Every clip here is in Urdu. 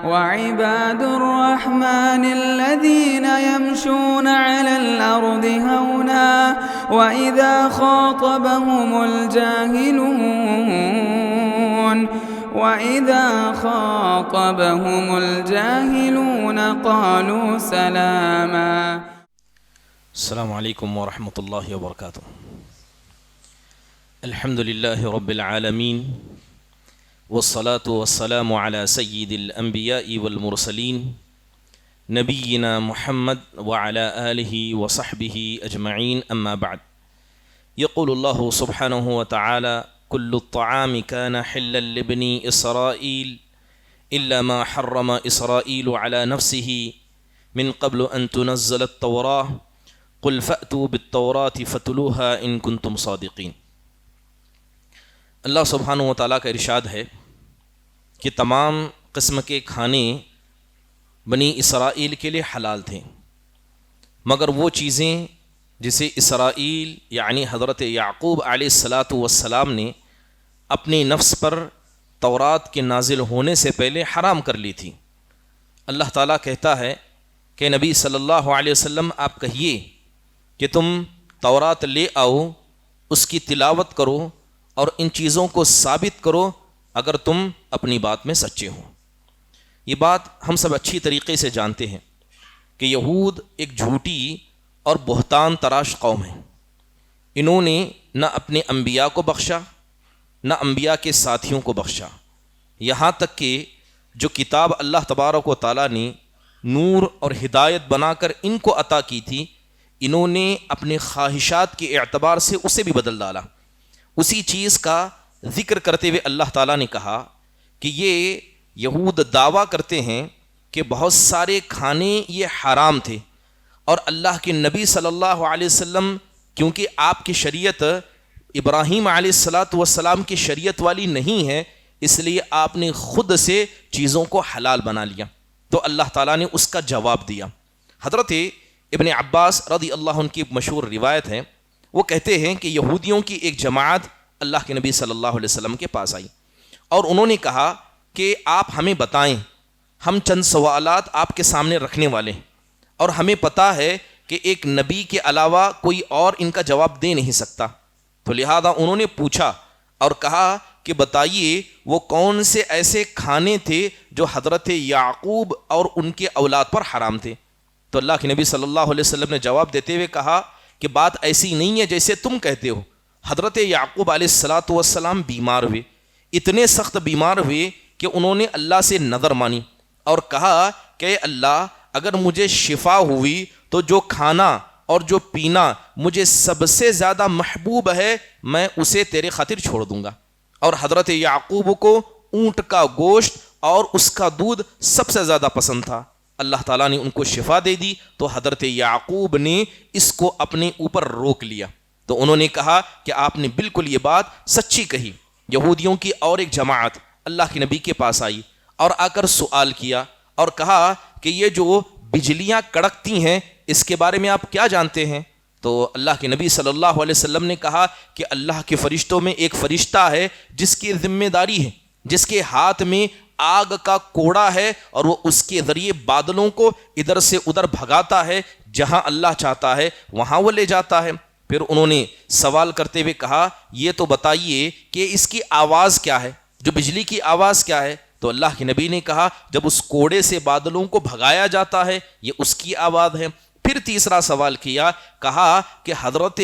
وعباد الرحمن الذين يمشون على الأرض هونا وإذا خاطبهم الجاهلون قالوا سلاما. السلام علیکم ورحمۃ اللہ وبرکاتہ. الحمد للہ رب العالمین والصلاة والسلام على سید الانبیاء والمرسلین نبینا محمد وعلى آلہ وصحبہ اجمعین. اما بعد. یقول اللہ سبحانہ وتعالی كل الطعام كان حلا لبني إسرائيل إلا ما حرم إسرائيل على نفسه من قبل أن تنزل التوراة قل فأتوا بالتوراة فتلوها إن كنتم صادقين. اللہ سبحانہ وتعالیٰ کا ارشاد ہے کہ تمام قسم کے کھانے بنی اسرائیل کے لیے حلال تھے مگر وہ چیزیں جسے اسرائیل یعنی حضرت یعقوب علیہ السلام نے اپنی نفس پر تورات کے نازل ہونے سے پہلے حرام کر لی تھی. اللہ تعالیٰ کہتا ہے کہ نبی صلی اللہ علیہ وسلم آپ کہیے کہ تم تورات لے آؤ، اس کی تلاوت کرو اور ان چیزوں کو ثابت کرو اگر تم اپنی بات میں سچے ہو. یہ بات ہم سب اچھی طریقے سے جانتے ہیں کہ یہود ایک جھوٹی اور بہتان تراش قوم ہے. انہوں نے نہ اپنے انبیاء کو بخشا نہ انبیاء کے ساتھیوں کو بخشا، یہاں تک کہ جو کتاب اللہ تبارک و تعالیٰ نے نور اور ہدایت بنا کر ان کو عطا کی تھی انہوں نے اپنے خواہشات کے اعتبار سے اسے بھی بدل ڈالا. اسی چیز کا ذکر کرتے ہوئے اللہ تعالیٰ نے کہا کہ یہ یہود دعویٰ کرتے ہیں کہ بہت سارے کھانے یہ حرام تھے اور اللہ کے نبی صلی اللہ علیہ وسلم کیونکہ آپ کی شریعت ابراہیم علیہ السلام کی شریعت والی نہیں ہے اس لیے آپ نے خود سے چیزوں کو حلال بنا لیا. تو اللہ تعالیٰ نے اس کا جواب دیا. حضرت ابن عباس رضی اللہ عنہ کی مشہور روایت ہے، وہ کہتے ہیں کہ یہودیوں کی ایک جماعت اللہ کے نبی صلی اللہ علیہ وسلم کے پاس آئی اور انہوں نے کہا کہ آپ ہمیں بتائیں، ہم چند سوالات آپ کے سامنے رکھنے والے ہیں اور ہمیں پتہ ہے کہ ایک نبی کے علاوہ کوئی اور ان کا جواب دے نہیں سکتا. تو لہذا انہوں نے پوچھا اور کہا کہ بتائیے وہ کون سے ایسے کھانے تھے جو حضرت یعقوب اور ان کے اولاد پر حرام تھے. تو اللہ کے نبی صلی اللہ علیہ وسلم نے جواب دیتے ہوئے کہا کہ بات ایسی نہیں ہے جیسے تم کہتے ہو. حضرت یعقوب علیہ السلام بیمار ہوئے، اتنے سخت بیمار ہوئے کہ انہوں نے اللہ سے نظر مانی اور کہا کہ اللہ اگر مجھے شفا ہوئی تو جو کھانا اور جو پینا مجھے سب سے زیادہ محبوب ہے میں اسے تیرے خاطر چھوڑ دوں گا. اور حضرت یعقوب کو اونٹ کا گوشت اور اس کا دودھ سب سے زیادہ پسند تھا. اللہ تعالیٰ نے ان کو شفا دے دی تو حضرت یعقوب نے اس کو اپنے اوپر روک لیا. تو انہوں نے کہا کہ آپ نے بالکل یہ بات سچی کہی. یہودیوں کی اور ایک جماعت اللہ کے نبی کے پاس آئی اور آ کر سوال کیا اور کہا کہ یہ جو بجلیاں کڑکتی ہیں اس کے بارے میں آپ کیا جانتے ہیں؟ تو اللہ کے نبی صلی اللہ علیہ وسلم نے کہا کہ اللہ کے فرشتوں میں ایک فرشتہ ہے جس کی ذمہ داری ہے، جس کے ہاتھ میں آگ کا کوڑا ہے اور وہ اس کے ذریعے بادلوں کو ادھر سے ادھر بھگاتا ہے، جہاں اللہ چاہتا ہے وہاں وہ لے جاتا ہے. پھر انہوں نے سوال کرتے ہوئے کہا یہ تو بتائیے کہ اس کی آواز کیا ہے، جو بجلی کی آواز کیا ہے؟ تو اللہ کے نبی نے کہا جب اس کوڑے سے بادلوں کو بھگایا جاتا ہے یہ اس کی آواز ہے. پھر تیسرا سوال کیا، کہا کہ حضرت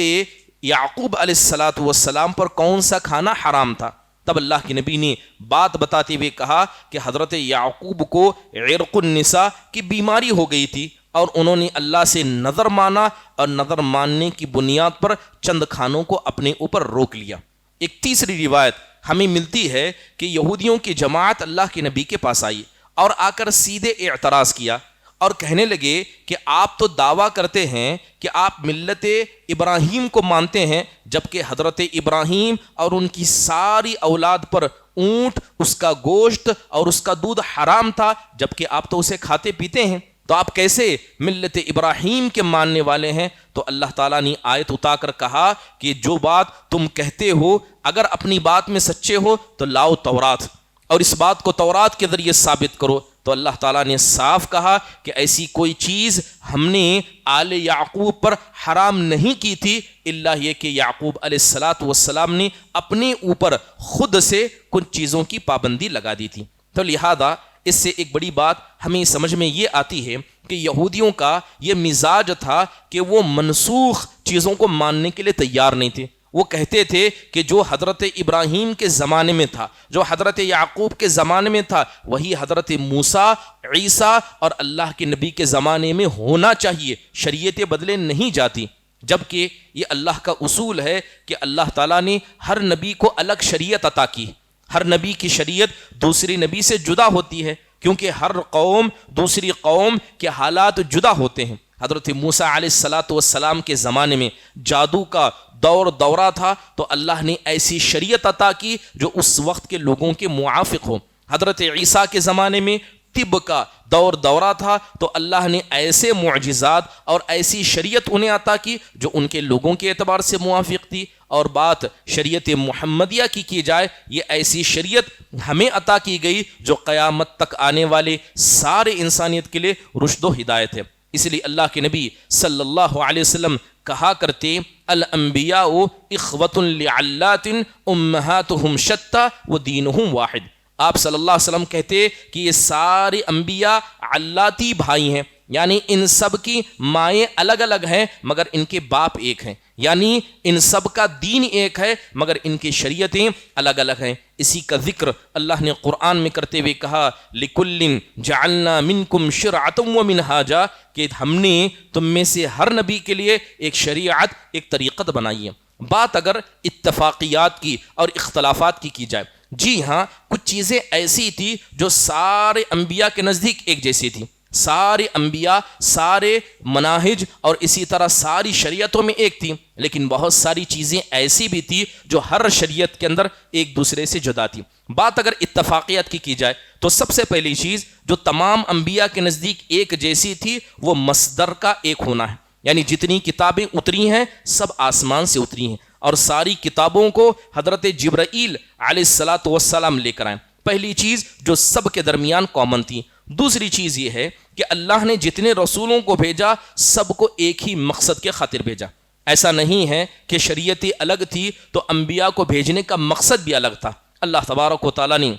یعقوب علیہ السلام پر کون سا کھانا حرام تھا؟ تب اللہ کے نبی نے بات بتاتے ہوئے کہا کہ حضرت یعقوب کو عرق النساء کی بیماری ہو گئی تھی اور انہوں نے اللہ سے نظر مانا اور نظر ماننے کی بنیاد پر چند کھانوں کو اپنے اوپر روک لیا. ایک تیسری روایت ہمیں ملتی ہے کہ یہودیوں کی جماعت اللہ کے نبی کے پاس آئی اور آ کر سیدھے اعتراض کیا اور کہنے لگے کہ آپ تو دعویٰ کرتے ہیں کہ آپ ملت ابراہیم کو مانتے ہیں، جبکہ حضرت ابراہیم اور ان کی ساری اولاد پر اونٹ، اس کا گوشت اور اس کا دودھ حرام تھا، جبکہ آپ تو اسے کھاتے پیتے ہیں، تو آپ کیسے ملت ابراہیم کے ماننے والے ہیں؟ تو اللہ تعالیٰ نے آیت اٹھا کر کہا کہ جو بات تم کہتے ہو اگر اپنی بات میں سچے ہو تو لاؤ تورات، اور اس بات کو تورات کے ذریعے ثابت کرو. تو اللہ تعالیٰ نے صاف کہا کہ ایسی کوئی چیز ہم نے آل یعقوب پر حرام نہیں کی تھی الا یہ کہ یعقوب علیہ السلام نے اپنے اوپر خود سے کچھ چیزوں کی پابندی لگا دی تھی۔ تو لہذا اس سے ایک بڑی بات ہمیں سمجھ میں یہ آتی ہے کہ یہودیوں کا یہ مزاج تھا کہ وہ منسوخ چیزوں کو ماننے کے لیے تیار نہیں تھے۔ وہ کہتے تھے کہ جو حضرت ابراہیم کے زمانے میں تھا، جو حضرت یعقوب کے زمانے میں تھا، وہی حضرت موسیٰ، عیسیٰ اور اللہ کے نبی کے زمانے میں ہونا چاہیے، شریعتیں بدلے نہیں جاتی۔ جبکہ یہ اللہ کا اصول ہے کہ اللہ تعالیٰ نے ہر نبی کو الگ شریعت عطا کی، ہر نبی کی شریعت دوسری نبی سے جدا ہوتی ہے، کیونکہ ہر قوم دوسری قوم کے حالات جدا ہوتے ہیں۔ حضرت موسیٰ علیہ السلام کے زمانے میں جادو کا دورہ تھا تو اللہ نے ایسی شریعت عطا کی جو اس وقت کے لوگوں کے موافق ہو۔ حضرت عیسیٰ کے زمانے میں طب کا دورہ تھا تو اللہ نے ایسے معجزات اور ایسی شریعت انہیں عطا کی جو ان کے لوگوں کے اعتبار سے موافق تھی۔ اور بات شریعت محمدیہ کی جائے، یہ ایسی شریعت ہمیں عطا کی گئی جو قیامت تک آنے والے سارے انسانیت کے لیے رشد و ہدایت ہے۔ اس لیے اللہ کے نبی صلی اللہ علیہ وسلم کہا کرتے الانبیاء اخوۃ لعلات امہاتہم شتیٰ ودینہم واحد۔ آپ صلی اللہ علیہ وسلم کہتے کہ یہ سارے انبیاء علاتی بھائی ہیں، یعنی ان سب کی مائیں الگ الگ ہیں مگر ان کے باپ ایک ہیں، یعنی ان سب کا دین ایک ہے مگر ان کی شریعتیں الگ الگ ہیں۔ اسی کا ذکر اللہ نے قرآن میں کرتے ہوئے کہا لِكُلٍّ جَعَلْنَا مِنْكُمْ شِرْعَةً وَمِنْهَاجًا، کہ ہم نے تم میں سے ہر نبی کے لیے ایک شریعت، ایک طریقت بنائی ہے۔ بات اگر اتفاقیات کی اور اختلافات کی جائے، جی ہاں کچھ چیزیں ایسی تھی جو سارے انبیاء کے نزدیک ایک جیسی تھی، سارے انبیاء سارے مناہج اور اسی طرح ساری شریعتوں میں ایک تھی، لیکن بہت ساری چیزیں ایسی بھی تھی جو ہر شریعت کے اندر ایک دوسرے سے جدا تھی۔ بات اگر اتفاقیت کی جائے تو سب سے پہلی چیز جو تمام انبیاء کے نزدیک ایک جیسی تھی وہ مصدر کا ایک ہونا ہے، یعنی جتنی کتابیں اتری ہیں سب آسمان سے اتری ہیں اور ساری کتابوں کو حضرت جبرائیل علیہ السلام لے کر آئے۔ پہلی چیز جو سب کے درمیان کامن تھی۔ دوسری چیز یہ ہے کہ اللہ نے جتنے رسولوں کو بھیجا سب کو ایک ہی مقصد کے خاطر بھیجا۔ ایسا نہیں ہے کہ شریعت الگ تھی تو انبیاء کو بھیجنے کا مقصد بھی الگ تھا۔ اللہ تبارک و تعالیٰ نے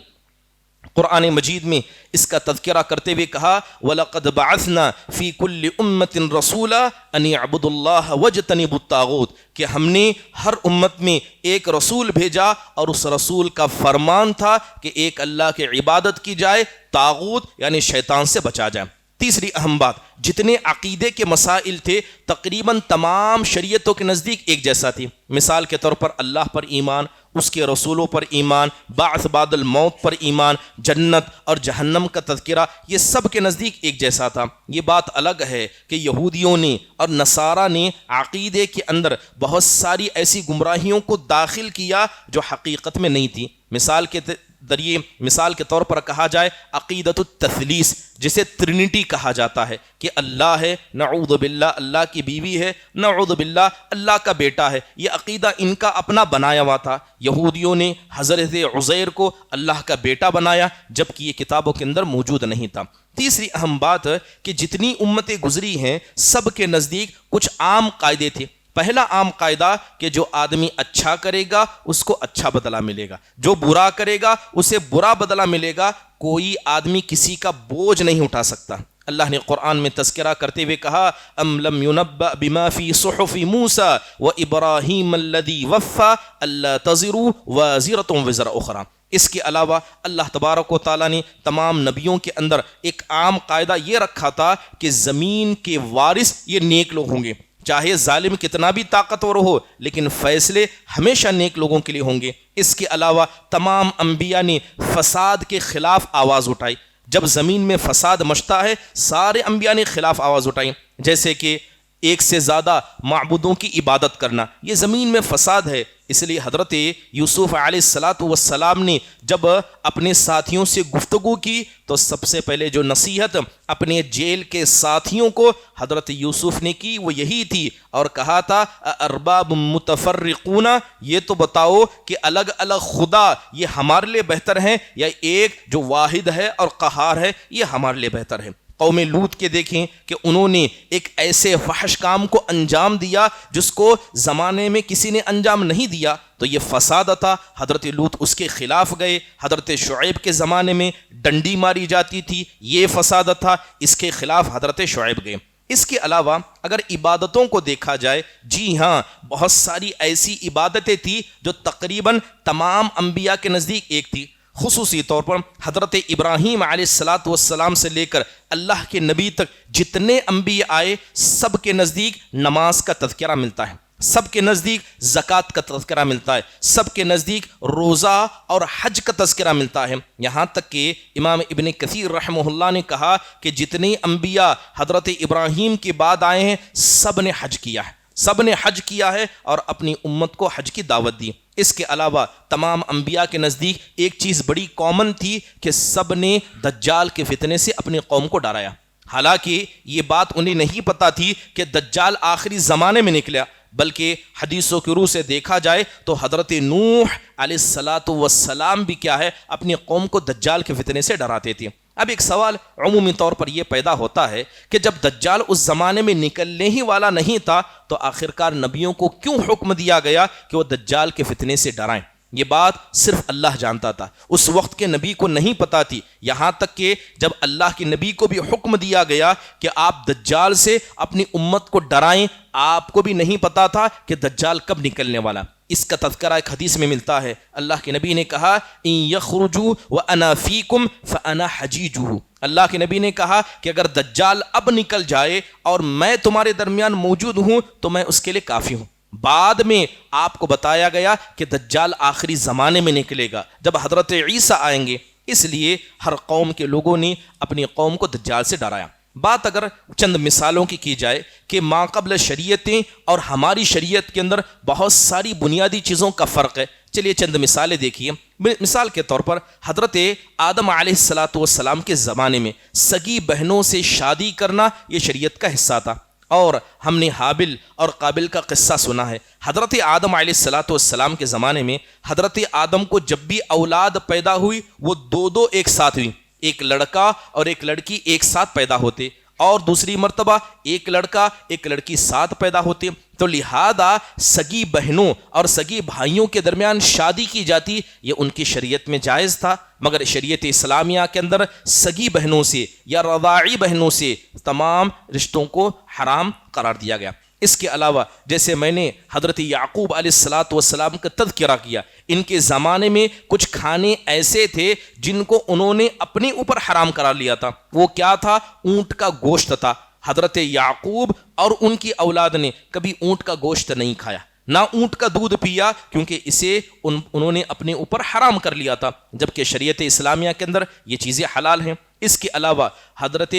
قرآن مجید میں اس کا تذکرہ کرتے ہوئے کہا وَلَقَدْ بَعَثْنَا فِي كُلِّ أُمَّةٍ رَسُولًا أَنِ اعْبُدُوا اللَّهَ وَاجْتَنِبُوا الطَّاغُوتَ، کہ ہم نے ہر امت میں ایک رسول بھیجا اور اس رسول کا فرمان تھا کہ ایک اللہ کی عبادت کی جائے، طاغوت یعنی شیطان سے بچا جائے۔ تیسری اہم بات، جتنے عقیدے کے مسائل تھے تقریباً تمام شریعتوں کے نزدیک ایک جیسا تھی۔ مثال کے طور پر اللہ پر ایمان، اس کے رسولوں پر ایمان، بعث بعد الموت پر ایمان، جنت اور جہنم کا تذکرہ، یہ سب کے نزدیک ایک جیسا تھا۔ یہ بات الگ ہے کہ یہودیوں نے اور نصارہ نے عقیدے کے اندر بہت ساری ایسی گمراہیوں کو داخل کیا جو حقیقت میں نہیں تھی۔ مثال کے طور پر کہا جائے عقیدت التثلیث، جسے ٹرینٹی کہا جاتا ہے کہ اللہ ہے، نعوذ باللہ اللہ کی بیوی ہے، نعوذ باللہ اللہ کا بیٹا ہے۔ یہ عقیدہ ان کا اپنا بنایا ہوا تھا۔ یہودیوں نے حضرت عزیر کو اللہ کا بیٹا بنایا جبکہ یہ کتابوں کے اندر موجود نہیں تھا۔ تیسری اہم بات کہ جتنی امتیں گزری ہیں سب کے نزدیک کچھ عام قاعدے تھے۔ پہلا عام قاعدہ کہ جو آدمی اچھا کرے گا اس کو اچھا بدلہ ملے گا، جو برا کرے گا اسے برا بدلہ ملے گا، کوئی آدمی کسی کا بوجھ نہیں اٹھا سکتا۔ اللہ نے قرآن میں تذکرہ کرتے ہوئے کہا ام لم ينبأ بما في صحف موسى وابراہیم الذی وفى الا تزر وازرة وزر اخرى۔ اس کے علاوہ اللہ تبارک و تعالیٰ نے تمام نبیوں کے اندر ایک عام قاعدہ یہ رکھا تھا کہ زمین کے وارث یہ نیک لوگ ہوں گے، چاہے ظالم کتنا بھی طاقتور ہو لیکن فیصلے ہمیشہ نیک لوگوں کے لیے ہوں گے۔ اس کے علاوہ تمام انبیاء نے فساد کے خلاف آواز اٹھائی۔ جب زمین میں فساد مچتا ہے سارے انبیاء نے خلاف آواز اٹھائی، جیسے کہ ایک سے زیادہ معبودوں کی عبادت کرنا، یہ زمین میں فساد ہے۔ اس لیے حضرت یوسف علیہ السلام نے جب اپنے ساتھیوں سے گفتگو کی تو سب سے پہلے جو نصیحت اپنے جیل کے ساتھیوں کو حضرت یوسف نے کی وہ یہی تھی، اور کہا تھا ارباب متفرقون، یہ تو بتاؤ کہ الگ الگ خدا یہ ہمارے لیے بہتر ہیں یا ایک جو واحد ہے اور قہار ہے یہ ہمارے لیے بہتر ہے۔ قوم لوط کے دیکھیں کہ انہوں نے ایک ایسے فحش کام کو انجام دیا جس کو زمانے میں کسی نے انجام نہیں دیا، تو یہ فساد تھا۔ حضرت لوط اس کے خلاف گئے۔ حضرت شعیب کے زمانے میں ڈنڈی ماری جاتی تھی، یہ فساد تھا، اس کے خلاف حضرت شعیب گئے۔ اس کے علاوہ اگر عبادتوں کو دیکھا جائے، جی ہاں بہت ساری ایسی عبادتیں تھیں جو تقریباً تمام انبیاء کے نزدیک ایک تھی۔ خصوصی طور پر حضرت ابراہیم علیہ السلام سے لے کر اللہ کے نبی تک جتنے انبیاء آئے سب کے نزدیک نماز کا تذکرہ ملتا ہے، سب کے نزدیک زکوٰۃ کا تذکرہ ملتا ہے، سب کے نزدیک روزہ اور حج کا تذکرہ ملتا ہے۔ یہاں تک کہ امام ابن کثیر رحمہ اللہ نے کہا کہ جتنے انبیاء حضرت ابراہیم کے بعد آئے ہیں سب نے حج کیا ہے، سب نے حج کیا ہے اور اپنی امت کو حج کی دعوت دی۔ اس کے علاوہ تمام انبیاء کے نزدیک ایک چیز بڑی کامن تھی کہ سب نے دجال کے فتنے سے اپنی قوم کو ڈرایا۔ حالانکہ یہ بات انہیں نہیں پتہ تھی کہ دجال آخری زمانے میں نکلا، بلکہ حدیثوں کی روح سے دیکھا جائے تو حضرت نوح علیہ السلام بھی کیا ہے اپنی قوم کو دجال کے فتنے سے ڈراتے تھے۔ اب ایک سوال عمومی طور پر یہ پیدا ہوتا ہے کہ جب دجال اس زمانے میں نکلنے ہی والا نہیں تھا تو آخرکار نبیوں کو کیوں حکم دیا گیا کہ وہ دجال کے فتنے سے ڈرائیں؟ یہ بات صرف اللہ جانتا تھا، اس وقت کے نبی کو نہیں پتا تھی، یہاں تک کہ جب اللہ کے نبی کو بھی حکم دیا گیا کہ آپ دجال سے اپنی امت کو ڈرائیں، آپ کو بھی نہیں پتا تھا کہ دجال کب نکلنے والا۔ اس کا تذکرہ ایک حدیث میں ملتا ہے، اللہ کے نبی نے کہا ان یخرجوا وانا فیکم فانا حجیجہ، اللہ کے نبی نے کہا کہ اگر دجال اب نکل جائے اور میں تمہارے درمیان موجود ہوں تو میں اس کے لیے کافی ہوں۔ بعد میں آپ کو بتایا گیا کہ دجال آخری زمانے میں نکلے گا جب حضرت عیسیٰ آئیں گے، اس لیے ہر قوم کے لوگوں نے اپنی قوم کو دجال سے ڈرایا۔ بات اگر چند مثالوں کی جائے کہ ماقبل شریعتیں اور ہماری شریعت کے اندر بہت ساری بنیادی چیزوں کا فرق ہے، چلیے چند مثالیں دیکھیے۔ مثال کے طور پر حضرت آدم علیہ السلام کے زمانے میں سگی بہنوں سے شادی کرنا یہ شریعت کا حصہ تھا، اور ہم نے حابل اور قابل کا قصہ سنا ہے۔ حضرت آدم علیہ السلام کے زمانے میں حضرت آدم کو جب بھی اولاد پیدا ہوئی وہ دو ایک ساتھ ہوئی، ایک لڑکا اور ایک لڑکی ایک ساتھ پیدا ہوتے، اور دوسری مرتبہ ایک لڑکا ایک لڑکی ساتھ پیدا ہوتے، تو لہذا سگی بہنوں اور سگی بھائیوں کے درمیان شادی کی جاتی، یہ ان کی شریعت میں جائز تھا، مگر شریعت اسلامیہ کے اندر سگی بہنوں سے یا رضاعی بہنوں سے تمام رشتوں کو حرام قرار دیا گیا۔ اس کے علاوہ جیسے میں نے حضرت یعقوب علیہ السلام کا تذکرہ کیا، ان کے زمانے میں کچھ کھانے ایسے تھے جن کو انہوں نے اپنے اوپر حرام قرار لیا تھا۔ وہ کیا تھا؟ اونٹ کا گوشت تھا۔ حضرت یعقوب اور ان کی اولاد نے کبھی اونٹ کا گوشت نہیں کھایا، نہ اونٹ کا دودھ پیا، کیونکہ اسے انہوں نے اپنے اوپر حرام کر لیا تھا، جبکہ شریعت اسلامیہ کے اندر یہ چیزیں حلال ہیں۔ اس کے علاوہ حضرت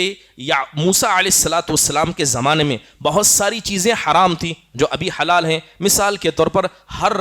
موسیٰ علیہ السلام کے زمانے میں بہت ساری چیزیں حرام تھیں جو ابھی حلال ہیں۔ مثال کے طور پر ہر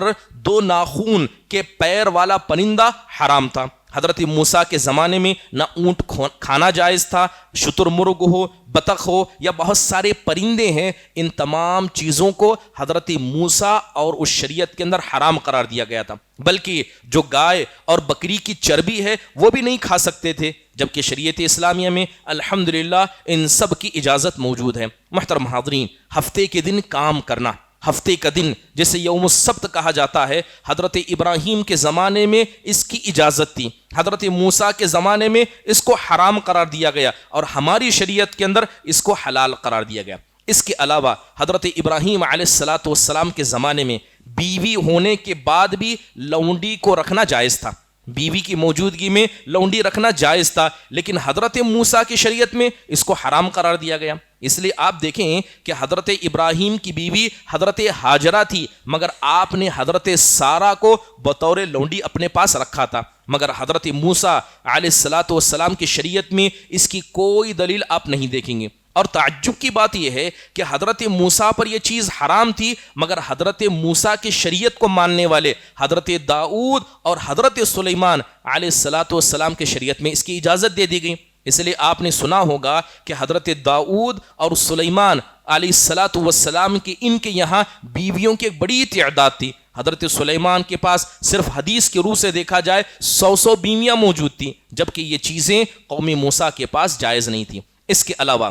2 ناخون کے پیر والا پرندہ حرام تھا۔ حضرت موسیٰ کے زمانے میں نہ اونٹ کھانا جائز تھا، شتر مرغ ہو، بطخ ہو یا بہت سارے پرندے ہیں، ان تمام چیزوں کو حضرت موسیٰ اور اس شریعت کے اندر حرام قرار دیا گیا تھا، بلکہ جو گائے اور بکری کی چربی ہے وہ بھی نہیں کھا سکتے تھے، جبکہ شریعت اسلامیہ میں الحمدللہ ان سب کی اجازت موجود ہے۔ محترم حاضرین، ہفتے کے دن کام کرنا، ہفتے کا دن جسے یوم السبت کہا جاتا ہے، حضرت ابراہیم کے زمانے میں اس کی اجازت تھی، حضرت موسیٰ کے زمانے میں اس کو حرام قرار دیا گیا، اور ہماری شریعت کے اندر اس کو حلال قرار دیا گیا۔ اس کے علاوہ حضرت ابراہیم علیہ السلام کے زمانے میں بیوی ہونے کے بعد بھی لونڈی کو رکھنا جائز تھا، بیوی کی موجودگی میں لونڈی رکھنا جائز تھا، لیکن حضرت موسیٰ کی شریعت میں اس کو حرام قرار دیا گیا۔ اس لیے آپ دیکھیں کہ حضرت ابراہیم کی بیوی حضرت ہاجرہ تھی، مگر آپ نے حضرت سارہ کو بطور لونڈی اپنے پاس رکھا تھا، مگر حضرت موسیٰ علیہ السلام کی شریعت میں اس کی کوئی دلیل آپ نہیں دیکھیں گے۔ اور تعجب کی بات یہ ہے کہ حضرت موسیٰ پر یہ چیز حرام تھی، مگر حضرت موسیٰ کی شریعت کو ماننے والے حضرت داؤد اور حضرت سلیمان علیہ السلام کے شریعت میں اس کی اجازت دے دی گئی۔ اس لیے آپ نے سنا ہوگا کہ حضرت داؤد اور سلیمان علیہ السلام کی ان کے یہاں بیویوں کی ایک بڑی تعداد تھی۔ حضرت سلیمان کے پاس صرف حدیث کے روح سے دیکھا جائے 100 بیویاں موجود تھیں، جبکہ یہ چیزیں قوم موسیٰ کے پاس جائز نہیں تھیں۔ اس کے علاوہ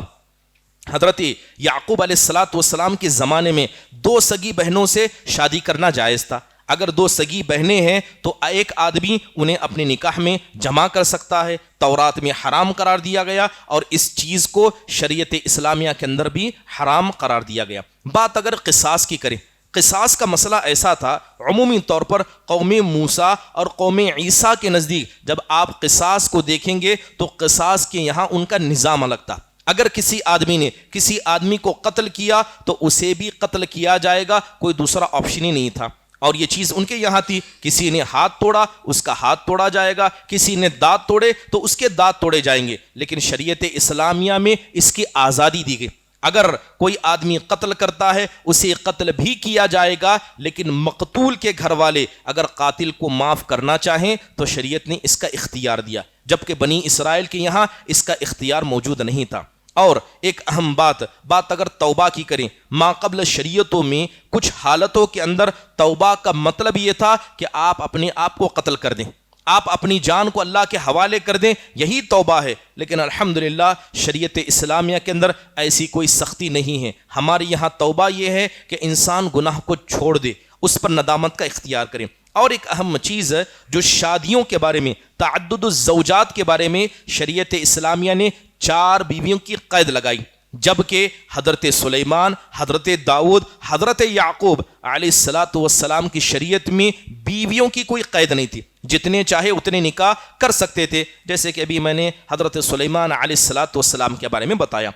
حضرت یعقوب علیہ السلام کے زمانے میں 2 سگی بہنوں سے شادی کرنا جائز تھا۔ اگر 2 سگی بہنیں ہیں تو ایک آدمی انہیں اپنے نکاح میں جمع کر سکتا ہے۔ تورات میں حرام قرار دیا گیا اور اس چیز کو شریعت اسلامیہ کے اندر بھی حرام قرار دیا گیا۔ بات اگر قصاص کی کریں، قصاص کا مسئلہ ایسا تھا، عمومی طور پر قوم موسیٰ اور قوم عیسیٰ کے نزدیک جب آپ قصاص کو دیکھیں گے تو قصاص کے یہاں ان کا نظام الگ تھا۔ اگر کسی آدمی نے کسی آدمی کو قتل کیا تو اسے بھی قتل کیا جائے گا، کوئی دوسرا آپشن ہی نہیں تھا۔ اور یہ چیز ان کے یہاں تھی، کسی نے ہاتھ توڑا اس کا ہاتھ توڑا جائے گا، کسی نے دانت توڑے تو اس کے دانت توڑے جائیں گے، لیکن شریعت اسلامیہ میں اس کی آزادی دی گئی۔ اگر کوئی آدمی قتل کرتا ہے اسے قتل بھی کیا جائے گا، لیکن مقتول کے گھر والے اگر قاتل کو معاف کرنا چاہیں تو شریعت نے اس کا اختیار دیا، جبکہ بنی اسرائیل کے یہاں اس کا اختیار موجود نہیں تھا۔ اور ایک اہم بات اگر توبہ کی کریں، ما قبل شریعتوں میں کچھ حالتوں کے اندر توبہ کا مطلب یہ تھا کہ آپ اپنے آپ کو قتل کر دیں، آپ اپنی جان کو اللہ کے حوالے کر دیں، یہی توبہ ہے۔ لیکن الحمدللہ شریعت اسلامیہ کے اندر ایسی کوئی سختی نہیں ہے۔ ہمارے یہاں توبہ یہ ہے کہ انسان گناہ کو چھوڑ دے، اس پر ندامت کا اختیار کریں۔ اور ایک اہم چیز جو شادیوں کے بارے میں، تعدد الزوجات کے بارے میں شریعت اسلامیہ نے 4 بیویوں کی قید لگائی، جبکہ حضرت سلیمان، حضرت داؤد، حضرت یعقوب علیہ السلام کی شریعت میں بیویوں کی کوئی قید نہیں تھی، جتنے چاہے اتنے نکاح کر سکتے تھے، جیسے کہ ابھی میں نے حضرت سلیمان علیہ السلام کے بارے میں بتایا۔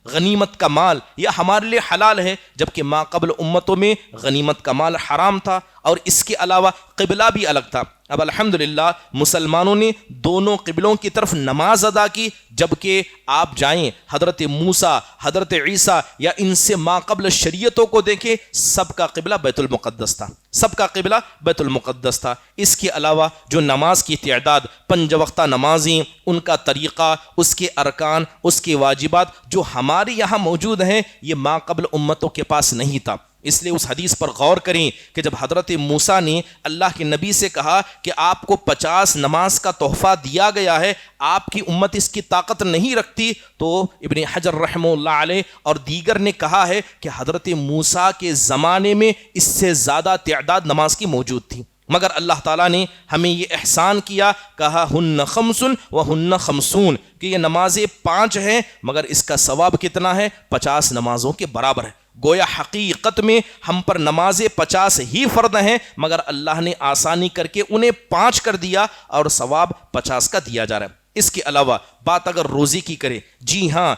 غنیمت کا مال یہ ہمارے لیے حلال ہے، جبکہ ما قبل امتوں میں غنیمت کا مال حرام تھا، اور اس کے علاوہ قبلہ بھی الگ تھا۔ اب الحمدللہ مسلمانوں نے دونوں قبلوں کی طرف نماز ادا کی، جبکہ آپ جائیں حضرت موسیٰ، حضرت عیسیٰ یا ان سے ما قبل شریعتوں کو دیکھیں، سب کا قبلہ بیت المقدس تھا، سب کا قبلہ بیت المقدس تھا۔ اس کے علاوہ جو نماز کی تعداد، 5 وقتہ نمازیں، ان کا طریقہ، اس کے ارکان، اس کے واجبات جو ہمارے یہاں موجود ہیں، یہ ما قبل امتوں کے پاس نہیں تھا۔ اس لیے اس حدیث پر غور کریں کہ جب حضرت موسیٰ نے اللہ کے نبی سے کہا کہ آپ کو 50 نماز کا تحفہ دیا گیا ہے، آپ کی امت اس کی طاقت نہیں رکھتی، تو ابن حجر رحمہ اللہ علیہ اور دیگر نے کہا ہے کہ حضرت موسیٰ کے زمانے میں اس سے زیادہ تعداد نماز کی موجود تھی، مگر اللہ تعالیٰ نے ہمیں یہ احسان کیا، کہا ہن خمس وہن خمسون، کہ یہ نمازیں 5 ہیں مگر اس کا ثواب کتنا ہے؟ 50 نمازوں کے برابر ہے۔ گویا حقیقت میں ہم پر نمازیں 50 ہی فرض ہیں، مگر اللہ نے آسانی کر کے انہیں 5 کر دیا اور ثواب 50 کا دیا جا رہا ہے۔ اس کے علاوہ بات اگر روزی کی کریں، جی ہاں،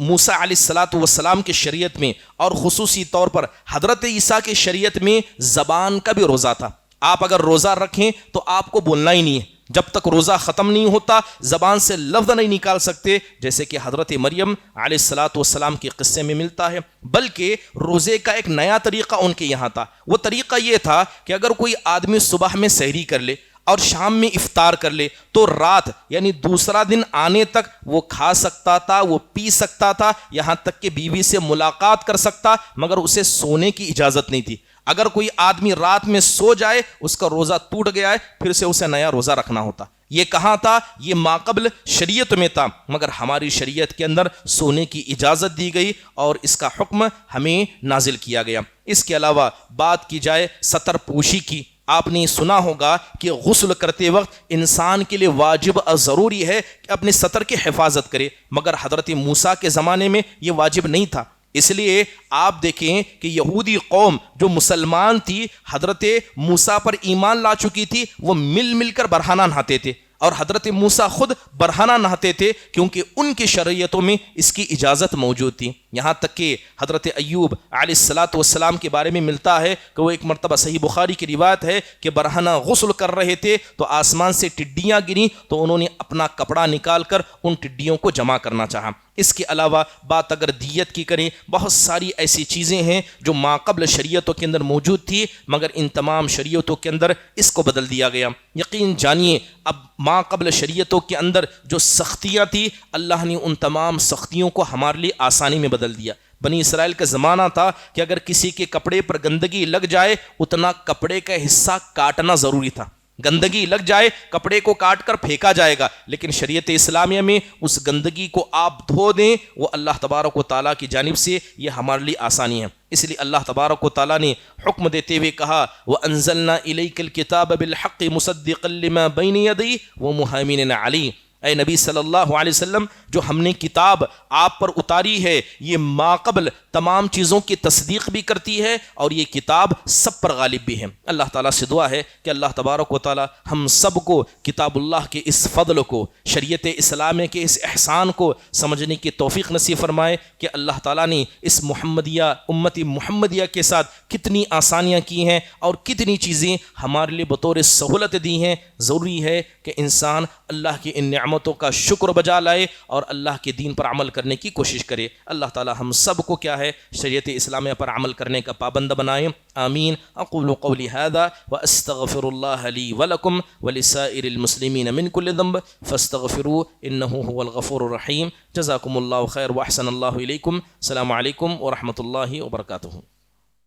موسیٰ علیہ السلام کی شریعت میں اور خصوصی طور پر حضرت عیسیٰ کی شریعت میں زبان کا بھی روزہ تھا۔ آپ اگر روزہ رکھیں تو آپ کو بولنا ہی نہیں ہے، جب تک روزہ ختم نہیں ہوتا زبان سے لفظ نہیں نکال سکتے، جیسے کہ حضرت مریم علیہ السلام کے قصے میں ملتا ہے۔ بلکہ روزے کا ایک نیا طریقہ ان کے یہاں تھا، وہ طریقہ یہ تھا کہ اگر کوئی آدمی صبح میں سحری کر لے اور شام میں افطار کر لے تو رات یعنی دوسرا دن آنے تک وہ کھا سکتا تھا، وہ پی سکتا تھا، یہاں تک کہ بیوی سے ملاقات کر سکتا، مگر اسے سونے کی اجازت نہیں تھی۔ اگر کوئی آدمی رات میں سو جائے اس کا روزہ ٹوٹ گیا ہے، پھر سے اسے نیا روزہ رکھنا ہوتا۔ یہ کہاں تھا؟ یہ ماقبل شریعت میں تھا، مگر ہماری شریعت کے اندر سونے کی اجازت دی گئی اور اس کا حکم ہمیں نازل کیا گیا۔ اس کے علاوہ بات کی جائے ستر پوشی کی، آپ نے سنا ہوگا کہ غسل کرتے وقت انسان کے لیے واجب اور ضروری ہے کہ اپنے ستر کی حفاظت کرے، مگر حضرت موسیٰ کے زمانے میں یہ واجب نہیں تھا۔ اس لیے آپ دیکھیں کہ یہودی قوم جو مسلمان تھی، حضرت موسیٰ پر ایمان لا چکی تھی، وہ مل مل کر برہنہ نہاتے تھے، اور حضرت موسیٰ خود برہنہ نہاتے تھے کیونکہ ان کی شریعتوں میں اس کی اجازت موجود تھی۔ یہاں تک کہ حضرت ایوب علیہ السلام کے بارے میں ملتا ہے کہ وہ ایک مرتبہ صحیح بخاری کی روایت ہے کہ برہنہ غسل کر رہے تھے تو آسمان سے ٹڈیاں گریں، تو انہوں نے اپنا کپڑا نکال کر ان ٹڈیوں کو جمع کرنا چاہا۔ اس کے علاوہ بات اگر دیت کی کریں، بہت ساری ایسی چیزیں ہیں جو ما قبل شریعتوں کے اندر موجود تھی، مگر ان تمام شریعتوں کے اندر اس کو بدل دیا گیا۔ یقین جانیے اب ما قبل شریعتوں کے اندر جو سختیاں تھی، اللہ نے ان تمام سختیوں کو ہمارے لیے آسانی میں بدل دیا۔ بنی اسرائیل کا زمانہ تھا کہ اگر کسی کے کپڑے پر گندگی لگ جائے اتنا کپڑے کا حصہ کاٹنا ضروری تھا، گندگی لگ جائے کپڑے کو کاٹ کر پھینکا جائے گا، لیکن شریعت اسلامیہ میں اس گندگی کو آپ دھو دیں، وہ اللہ تبارک و تعالیٰ کی جانب سے یہ ہمارے لیے آسانی ہے۔ اس لیے اللہ تبارک و تعالیٰ نے حکم دیتے ہوئے کہا وَأَنزَلْنَا إِلَيْكَ الْكِتَابَ بِالْحَقِّ مُصَدِّقًا لِمَا بَيْنَ يَدَيْهِ وَمُهَيْمِنًا عَلَيْهِ۔ اے نبی صلی اللہ علیہ وسلم، جو ہم نے کتاب آپ پر اتاری ہے یہ ما قبل تمام چیزوں کی تصدیق بھی کرتی ہے اور یہ کتاب سب پر غالب بھی ہے۔ اللہ تعالیٰ سے دعا ہے کہ اللہ تبارک و تعالیٰ ہم سب کو کتاب اللہ کے اس فضل کو، شریعت اسلامیہ کے اس احسان کو سمجھنے کی توفیق نصیب فرمائے کہ اللہ تعالیٰ نے اس محمدیہ امت محمدیہ کے ساتھ کتنی آسانیاں کی ہیں اور کتنی چیزیں ہمارے لیے بطور سہولت دی ہیں۔ ضروری ہے کہ انسان اللہ کی ان نعمتوں کا شکر بجا لائے اور اللہ کے دین پر عمل کرنے کی کوشش کرے۔ اللہ تعالی ہم سب کو کیا ہے شریعت اسلامیہ پر عمل کرنے کا پابند بنائے، آمین۔ اقول قولی هذا واستغفر الله لي ولكم ولسائر المسلمين من كل ذنب فاستغفروه انه هو الغفور الرحيم۔ جزاكم الله خير واحسن الله اليكم۔ السلام عليكم ورحمة الله وبركاته۔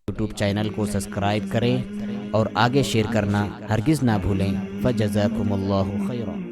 یوٹیوب چینل کو سبسکرائب کریں اور آگے شیئر کرنا ہرگز نہ بھولیں۔ فجزاکم اللہ خیرا۔